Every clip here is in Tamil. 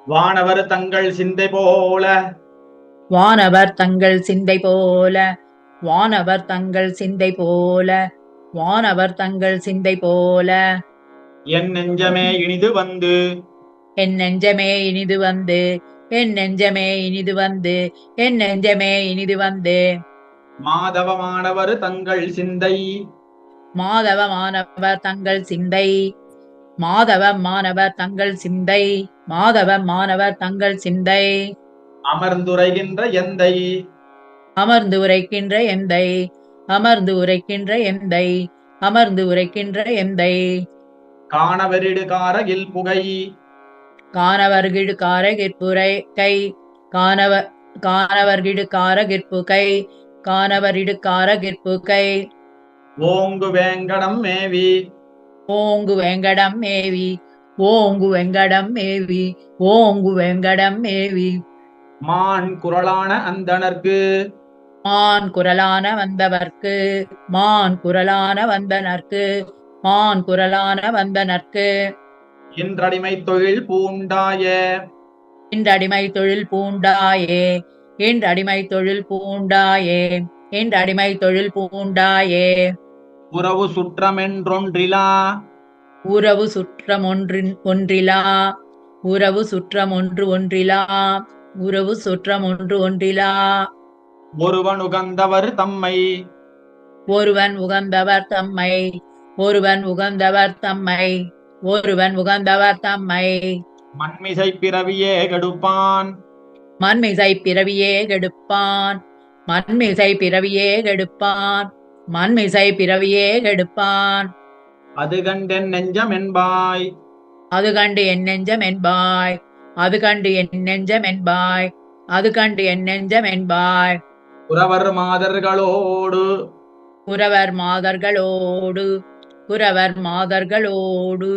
வானவர் தங்கள் சிந்தை போல வானவர் தங்கள் சிந்தை போல வானவர் தங்கள் சிந்தை போல வானவர் தங்கள் சிந்தை போல என் நெஞ்சமே இனிது வந்து என் நெஞ்சமே இனிது வந்து என் நெஞ்சமே இனிது வந்து என் நெஞ்சமே இனிது வந்து மாதவமானவர் தங்கள் சிந்தை மாதவ மாணவர் தங்கள் சிந்தை மாதவ மாணவர் தங்கள் சிந்தை மாதவ மாணவர் தங்கள் சிந்தை அமர்ந்துரைகின்ற எந்தை அமர்ந்து உரைக்கின்ற எந்தை அமர்ந்து உரைக்கின்ற எந்தை அமர்ந்து உரைக்கின்ற எந்தை காணவரிடு காரகில் புகை காணவர்கிடு காரகிற்புரை கை காணவ காணவர்கிடு காரகிற்பு கை காணவரிடு காரகிற்பு கை ஓங்கு வேங்கடம் மேவி ஓங்கு வெங்கடம் மேவி ஓங்கு வெங்கடம் மேவி ஓங்கு வெங்கடம் மேவி மான் குரலான அந்தணர்க்கு மான் குரலான வந்தவர்க்கு மான் குரலான வந்தனர்க்கு மான் குரலான வந்தனர்க்கு இன்றடிமை தொழில் பூண்டாய இன்றடிமை தொழில் பூண்டாயே இன்றடிமை தொழில் பூண்டாயே இன்றடிமை தொழில் பூண்டாயே உறவு சுற்றமென்றொன்றிலா உறவு சுற்றம் ஒன்றிலா உறவு சுற்றம் ஒன்றிலா உறவு சுற்றம் ஒன்றிலா ஒருவன் உகந்தவர் தம்மை ஒருவன் உகந்தவர் தம்மை ஒருவன் உகந்தவர் தம்மை ஒருவன் உகந்தவர் தம்மை மண்மிசை பிறவியே கெடுப்பான் மண்மிசை பிறவியே கெடுப்பான் மண்மிசை பிறவியே கெடுப்பான் மண்மிசை பிறவியே கெடுப்பான் அது கண்டென் நெஞ்சம் என்பாய் அது கண்டு என் நெஞ்சம் என்பாய் அது கண்டு என் நெஞ்சம் என்பாய் அது கண்டு என் நெஞ்சம் என்பாய் புறவர் மாதர்களோடு குறவர் மாதர்களோடு குறவர் மாதர்களோடு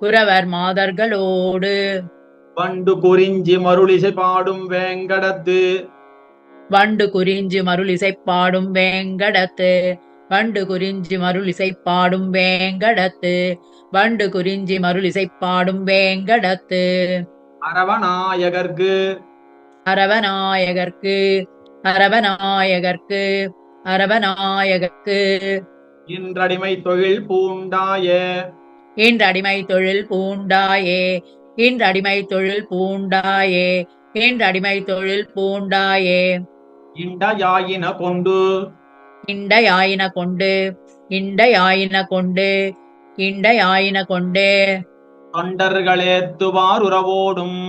குறவர் மாதர்களோடு வண்டு குறிஞ்சி மருளிசை பாடும் வேங்கடத்து வண்டு குறிஞ்சி மருளிசை பாடும் வேங்கடத்து வண்டு குறிஞ்சி மருளிசை பாடும் வேங்கடத்து வண்டு குறிஞ்சி மருளிசை பாடும் வேங்கடத்து அரவநாயகர்க்கு அரவநாயகர்க்கு அரவநாயகர்க்கு அரவநாயகர்க்கு இன்றடிமை தொழில் பூண்டாய இன்றடிமை தொழில் பூண்டாயே இன்றடிமை தொழில் பூண்டாயே இன்றடிமை தொழில் பூண்டாயே இண்டயாயின கொண்டு இண்டையாயின கொண்டு இண்டையாயின கொண்டு இண்டையாயின கொண்டு தொண்டர்களேத்துவார் உறவோடும்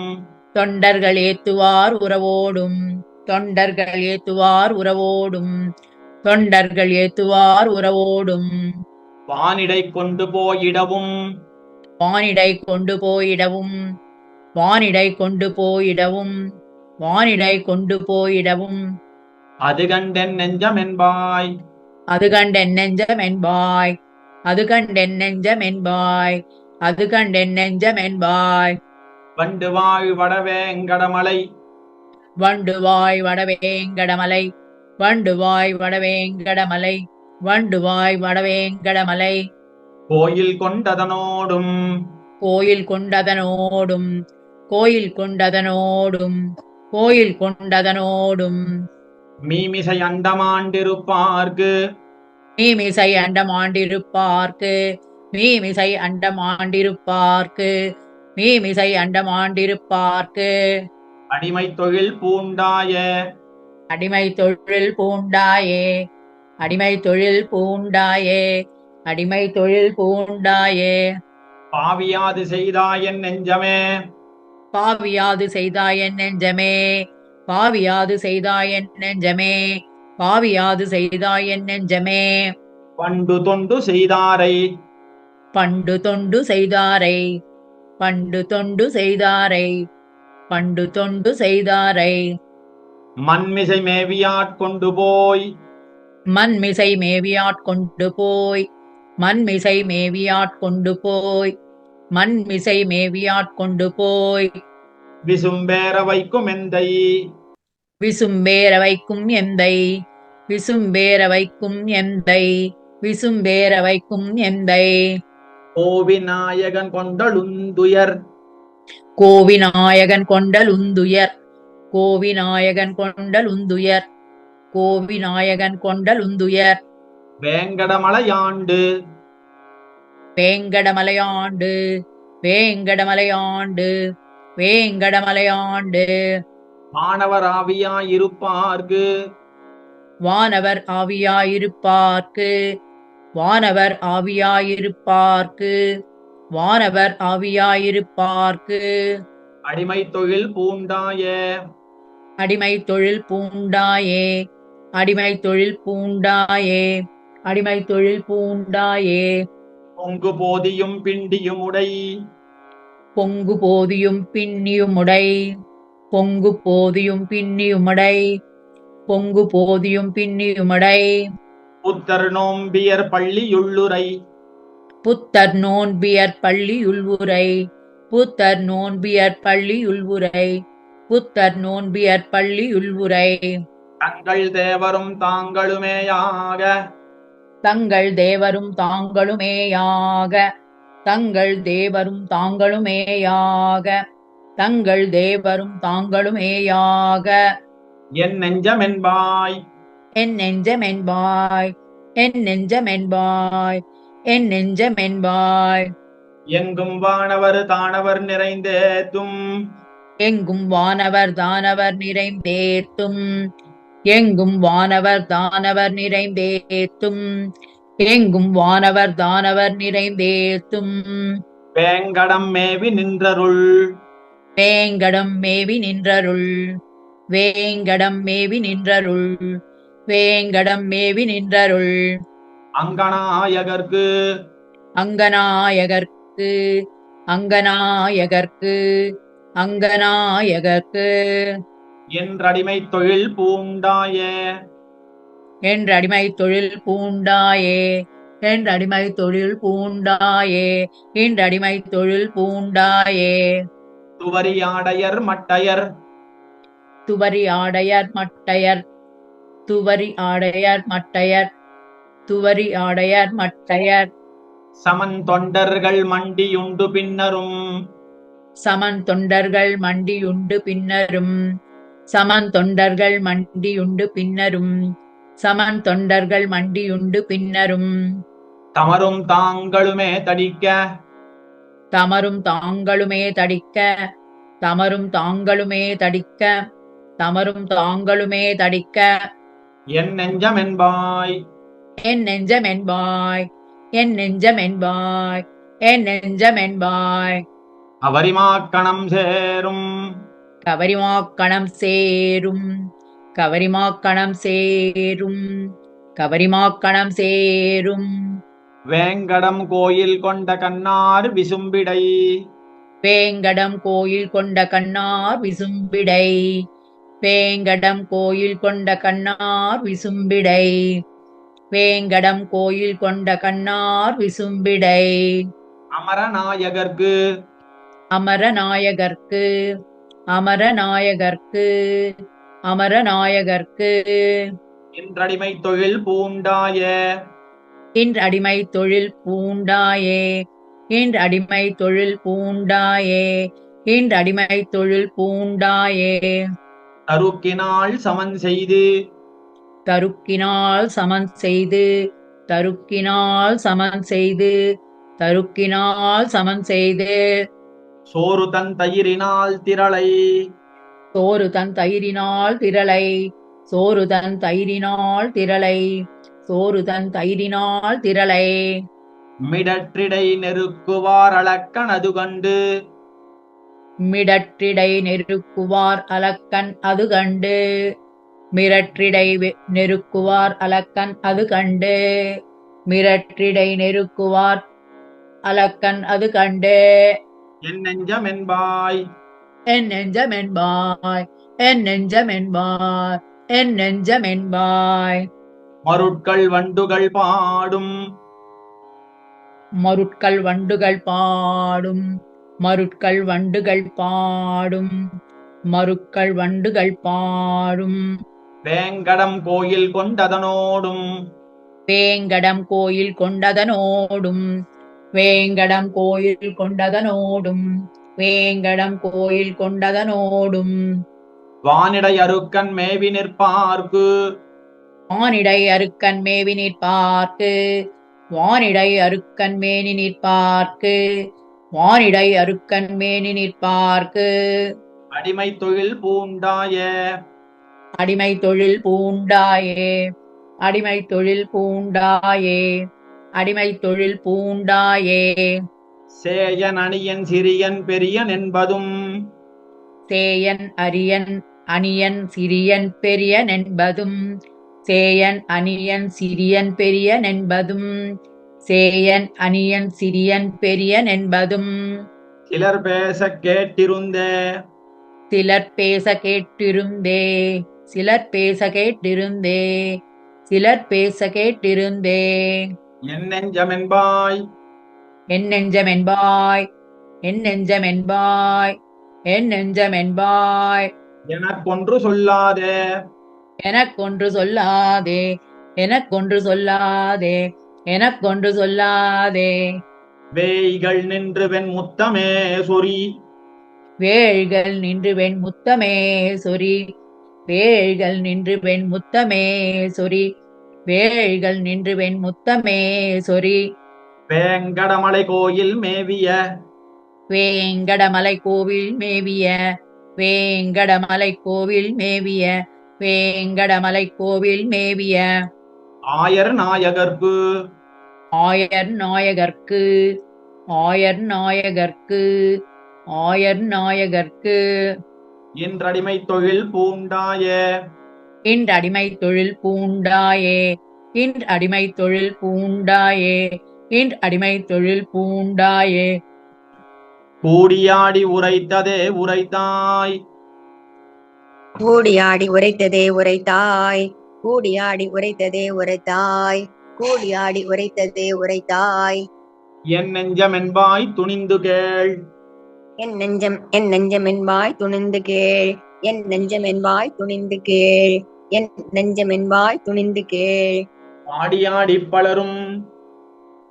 தொண்டர்கள் ஏத்துவார் உறவோடும் தொண்டர்கள் ஏத்துவார் உறவோடும் தொண்டர்கள் ஏத்துவார் உறவோடும் வானிடை கொண்டு போயிடவும் வானிடை கொண்டு போயிடவும் வானிடை கொண்டு போயிடவும் வானிடை கொண்டு போயிடவும் அது கண்டென் நெஞ்சம் என்பாய் அது கண்டென் நெஞ்சம் என்பாய் அது கண்டென் நெஞ்சம் என்பாய் அது கண்டென் நெஞ்சம் என்பாய் வண்டு வாழ் வடவேங்கடமலை வண்டுவாய் வடவேங்கடமலை வண்டுவாய் வடவேங்கடமலை வண்டுவாய் வடவேங்கடமலை கோயில் கொண்டதனோடும் கோயில் கொண்டதனோடும் கோயில் கொண்டதனோடும் கோயில் கொண்டதனோடும் மீமிசை அண்டமாண்டிருப்பார்க்கு மீமிசை அண்டமாண்டிருப்பார்க்கு மீமிசை அண்டமாண்டிருப்பார்க்கு மீமிசை அண்டமாண்டிருப்பார்க்கு அடிமை தொழில் பூண்டாய அடிமை தொழில் பூண்டாயே அடிமை தொழில் பூண்டாயே அடிமை தொழில் பூண்டாயே பாவியாது செய்தாயன் நெஞ்சமே பாவியாது செய்தாயன் நெஞ்சமே பாவியாது செய்தாயன் நெஞ்சமே பாவியாது செய்தாயன் நெஞ்சமே பண்டு தொண்டு செய்தாரை பண்டு தொண்டு செய்தாரை பண்டு தொண்டு செய்தாரை பண்டு தொண்டு செய்தாரை மண்மிசை மேவியாட்கொண்டு போய் மண்மிசை மேவியாட்கொண்டு போய் மண்மிசை மேவியாட்கொண்டு போய் மண்மிசை மேவியாட்கொண்டு போய் விசும்பேற வைக்கும் எந்தை விசும்பேற வைக்கும் எந்தை விசும்பேற வைக்கும் எந்தை விசும்பேற வைக்கும் எந்தை கோவி நாயகன் கொண்டழுந்துயர் கோவிநாயகன் கொண்டலுந்துயர் கோவிநாயகன் கொண்டலுந்துயர் கோவிநாயகன் கொண்டலுந்துயர் வேங்கடமலையாண்டு வேங்கடமலையாண்டு வேங்கடமலையாண்டு வேங்கடமலையாண்டு வானவராவியாயிருப்பார்க்கு வானவர் ஆவியாயிருப்பார்க்கு வானவர் ஆவியாயிருப்பார்க்கு வானவர் ஆவியாயிருப்பார்க்கு அடிமை தொழில் பூண்டாய அடிமை தொழில் பூண்டாயே அடிமை தொழில் பூண்டாயே அடிமை தொழில் பூண்டாயே பொங்கு போதியும் பிண்டியும் உடை பொங்கு போதியும் பின்னியுமுடை பொங்கு போதியும் பின்னியுமடை பொங்கு போதியும் பின்னியுமடை புத்தர் நோம்பியர் பள்ளியுள்ளுரை புத்தர் நோன்பியர் பள்ளியுள்வுரை புத்தர் நோன்பியர் பள்ளியுள்வுரை புத்தர் நோன்பியர் பள்ளியுள்வுரை தங்கள் தேவரும் தாங்களுமேயாக தங்கள் தேவரும் தாங்களுமேயாக தங்கள் தேவரும் தாங்களுமேயாக தங்கள் தேவரும் தாங்களுமேயாக என் நெஞ்சமென்பாய் என் நெஞ்சமென்பாய் என் நெஞ்சமென்பாய் என் நெஞ்சமென்பாய் எங்கும் வானவர் தானவர் நிறைந்தேத்தும் எங்கும் வானவர் தானவர் நிறைந்தேத்தும் எங்கும் வானவர் தானவர் நிறைந்தேத்தும் எங்கும் வானவர் தானவர் நிறைந்தேத்தும் வேங்கடம் மேவி நின்றருள் வேங்கடம் மேவி நின்றருள் வேங்கடம் மேவி நின்றருள் வேங்கடம் மேவி நின்றருள் அங்கநாயகர்க்கு அங்கநாயகர்க்கு அங்கநாயகர்க்கு அங்கநாயகர்க்கு என்றடிமை தொழில் பூண்டாய என்றடிமை தொழில் பூண்டாயே என்றடிமை தொழில் பூண்டாயே என்றடிமை தொழில் பூண்டாயே துவரியாடையர் மட்டையர் துவரி ஆடையர் மட்டையர் துவரி ஆடையர் மட்டையர் துவரி ஆடையர் மட்டையர் சமன் தொண்டர்கள் மண்டியுண்டு பின்னரும் சமன் தொண்டர்கள் மண்டியுண்டு பின்னரும் சமன் தொண்டர்கள் மண்டியுண்டு பின்னரும் சமன் தொண்டர்கள் மண்டியுண்டு பின்னரும் தமரும் தாங்களுமே தடிக்க தமரும் தாங்களுமே தடிக்க தமரும் தாங்களுமே தடிக்க தமரும் தாங்களுமே தடிக்க என் நெஞ்சமென்பாய் என் நெஞ்சமென்பாய் என் நெஞ்சமென்பாய் என் நெஞ்சமென்பாய் அவரிமாக்கணம் சேரும் கவரிமாக்கணம் சேரும் கவரிமாக்கணம் சேரும் கவரிமாக்கணம் சேரும் வேங்கடம் கோயில் கொண்ட கண்ணார் விசும்பிடை வேங்கடம் கோயில் கொண்ட கண்ணார் விசும்பிடை வேங்கடம் கோயில் கொண்ட கண்ணார் விசும்பிடை வேங்கடம் கோயில் கொண்ட கண்ணார் விசும்பிடை அமரநாயகர்க்கு அமரநாயகர்க்கு அமரநாயகர்க்கு அமரநாயகர்க்கு என்றடிமை தொழில் பூண்டாய இன்றடிமை தொழில் பூண்டாயே இன்றடிமை தொழில் பூண்டாயே இன்றடிமை தொழில் பூண்டாயே தருக்கினால் சமன் செய்து தருக்கினால் சமன் செய்து தருக்கினால் சமன் செய்து தருக்கினால் சமன் செய்து சோறு தன் தயிரினால் திரளை சோறு தன் தயிரினால் திரளை சோறு தன் தயிரினால் திரளை சோறு தன் தயிரினால் திரளை மிடற்றிடை நெருக்குவார் அளக்கன் அது கண்டு மிடற்றிடை நெருக்குவார் அலக்கன் அது கண்டு மிரற்றிடை நெருக்குவார் அலக்கன் அது கண்டு மிரற்றிடை நெருக்குவார் அலக்கன் அது கண்டு என் நெஞ்சமென்பாய் என் நெஞ்சமென்பாய் என் நெஞ்சமென்பாய் என் நெஞ்சமென்பாய் மருட்கள் வண்டுகள் பாடும் மருட்கள் வண்டுகள் பாடும் மருட்கள் வண்டுகள் பாடும் மருட்கள் வண்டுகள் பாடும் வேங்கடம் கோயில் கொண்டதனோடும் வேங்கடம் கோயில் கொண்டதனோடும் வேங்கடம் கோயில் கொண்டதனோடும் வேங்கடம் கோயில் கொண்டதனோடும் வானிடை அருக்கன் மேவி நிற்பார்க்கு வானிடை அருக்கன் மேவி நிற்பார்க்கு வானிடை அருக்கன் மேனி நிற்பார்க்கு வானிடை அருக்கன் மேனி நிற்பார்க்கு அடிமை தொழில் பூண்டாய அடிமை தொழில் பூண்டாயே அடிமை தொழில் பூண்டாயே அடிமை தொழில் பூண்டாயே சேயன் அணியன் சிறியன் பெரியன் என்பதும் சேயன் அரியன் அணியன் சிறியன் பெரியன் என்பதும் சேயன் அணியன் சிறியன் பெரியன் என்பதும் சேயன் அணியன் சிறியன் பெரியன் என்பதும் சிலர் பேச கேட்டிருந்தே சிலர் பேச கேட்டிருந்தே சிலர் பேச கேட்டிருந்தே சிலர் பேச கேட்டிருந்தே என் நெஞ்சமென்பாய் என் நெஞ்சமென்பாய் என் நெஞ்சமென்பாய் என் நெஞ்சமென்பாய் எனக்கொன்று சொல்லாதே எனக்கொன்று சொல்லாதே எனக்கொன்று சொல்லாதே எனக்கொன்று சொல்லாதே வேய்கள் நின்று வெண் முத்தமே சொறி வேள்கள் நின்று வெண் முத்தமே சொறி வேள்கள் நின்று வெண் முத்தமே சொறி வேள்கள் நின்று வெண் முத்தமே சொறி வேங்கடமலை கோயில் மேவிய வேங்கடமலை கோவில் மேவிய வேங்கடமலை கோவில் மேவிய வேங்கடமலை கோவில் மேவிய ஆயர் நாயகர்க்கு ஆயர் நாயகர்க்கு ஆயர் நாயகர்க்கு ஆயர் நாயகர்க்கு இன்றடிமை தொழில் பூண்டாய இன்றடிமை தொழில் பூண்டாயே இன்றடிமை தொழில் பூண்டாயே இன்றடிமை தொழில் பூண்டாயே கூடியாடி உரைத்ததே உரைத்தாய் கூடியாடி உரைத்ததே உரைத்தாய் கூடியாடி உரைத்ததே உரைத்தாய் கூடியாடி உரைத்ததே உரைத்தாய் என் நெஞ்சமென்பாய் துணிந்து கேள் என் நெஞ்சம் என்பாய் துணிந்து கேள் என் நெஞ்சம் என்பாய் துணிந்து கேள் என் நெஞ்சம் என்பாய் துணிந்து கேள் பாடியாடி பலரும்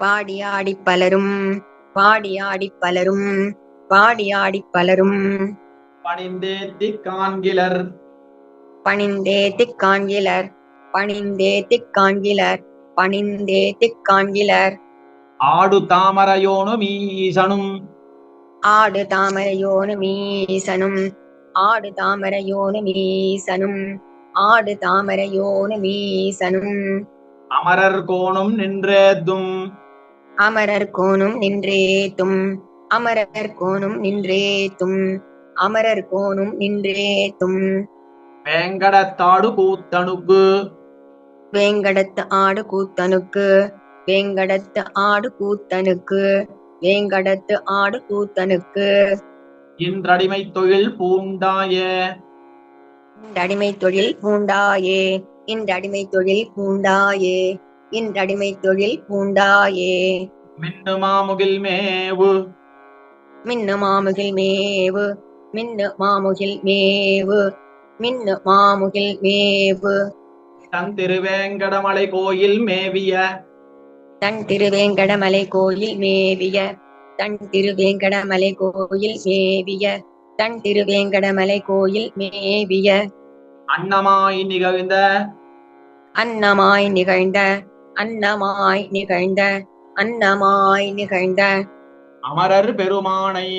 பாடியாடி பலரும் பாடியாடி பலரும் பாடியாடி பலரும் பணிந்தேத்தி காண்கிலர் பணிந்தே திக்காண்கிலர் பணிந்தே திக்காண்கிலர் பணிந்தே திக்காண்கிலர் ஆடு தாமரையோனு மீசனும் ஆடு தாமரையோனு மீசனும் ஆடு தாமரையோனு மீசனும் ஆடு தாமரையோனு மீசனும் அமரர் கோணும் நின்றேத்தும் அமரர் கோணும் நின்றேத்தும் அமரர் கோணும் நின்றேத்தும் அமரர் கோணும் நின்றேத்தும் வேங்கடத்தாடு கூத்தனுக்கு வேங்கடத்து ஆடு கூத்தனுக்கு வேங்கடத்து ஆடு கூத்தனுக்கு வேங்கடத்து ஆடு கூத்தனுக்கு இன்றடிமை தொழில் பூண்டாய இன்றடிமை தொழில் பூண்டாயே இன்றடிமை தொழில் பூண்டாயே இன்றடிமை தொழில் பூண்டாயே மின்னு மாமுகில் மேவு மின்னு மாமுகில் மேவு மின்னு மாமுகில் மேவு மின்னு மாமுகில் மேவு தன் திருவேங்கடமலை கோயில் மேவிய தன் திருவேங்கடமலை கோயில் மேவிய தன் திருவேங்கடமலை கோயில் மேவிய தன் திருவேங்கடமலை கோயில் மேவிய அன்னமாய் நிகழ்ந்த அன்னமாய் நிகழ்ந்த அன்னமாய் நிகழ்ந்த அன்னமாய் நிகழ்ந்த அமரர் பெருமானை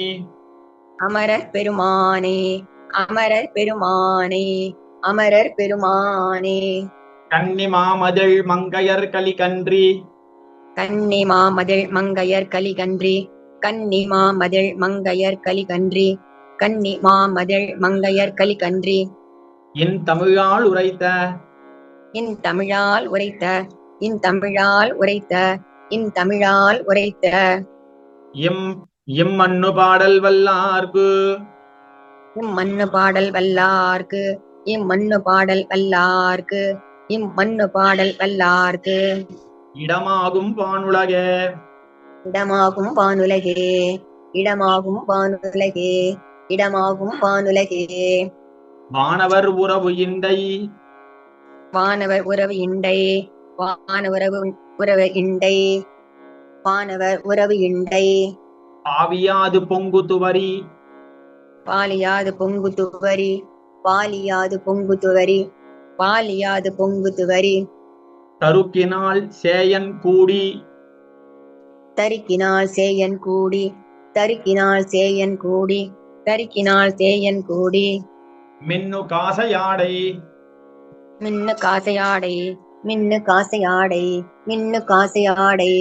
அமரர் பெருமானே அமரர் பெருமானே அமரர் பெருமானே கன்னி மாமதிள் மங்கையர் கலிகன்றி கன்னி மாமதிள் மங்கையர் கலிகன்றி கன்னி மாமதிள் மங்கையர் கலிகன்றி கன்னி மாமதிள் மங்கையர் கலிகன்றி என் தமிழால் உரைத்த இன் தமிழால் உரைத்த இன் தமிழால் உரைத்த இன் தமிழால் உரைத்த எம் மண்ணு பாடல் வல்லார்க்கு இம்மண்ணு பாடல் வல்லார்க்கு இம்மண்ணு பாடல் வல்லார்க்கு இம்மண்ணு பாடல் வல்லார்க்கு இடமாகும் வானுலகே இடமாகும் வானுலகே இடமாகும் வானுலகே இடமாகும் வானுலகே வானவர் உறவு இண்டை வானவர் உறவு இண்டை வானவரவு உறவு இண்டை வானவர் உறவு இண்டை ஆவியாது பொங்கு துவரி பாலியாது பொங்கு துவரி பாலியாது பொங்கு துவரி பாலியாது பொங்கு துவரி தருக்கினால் சேயன் கூடி தருக்கினால் சேயன் கூடி தருக்கினால் சேயன் கூடி தருக்கினால் சேயன் கூடி மின்னு காசையாடை மின்னு காசையாடை மின்னு காசையாடை மின்னு காசையாடை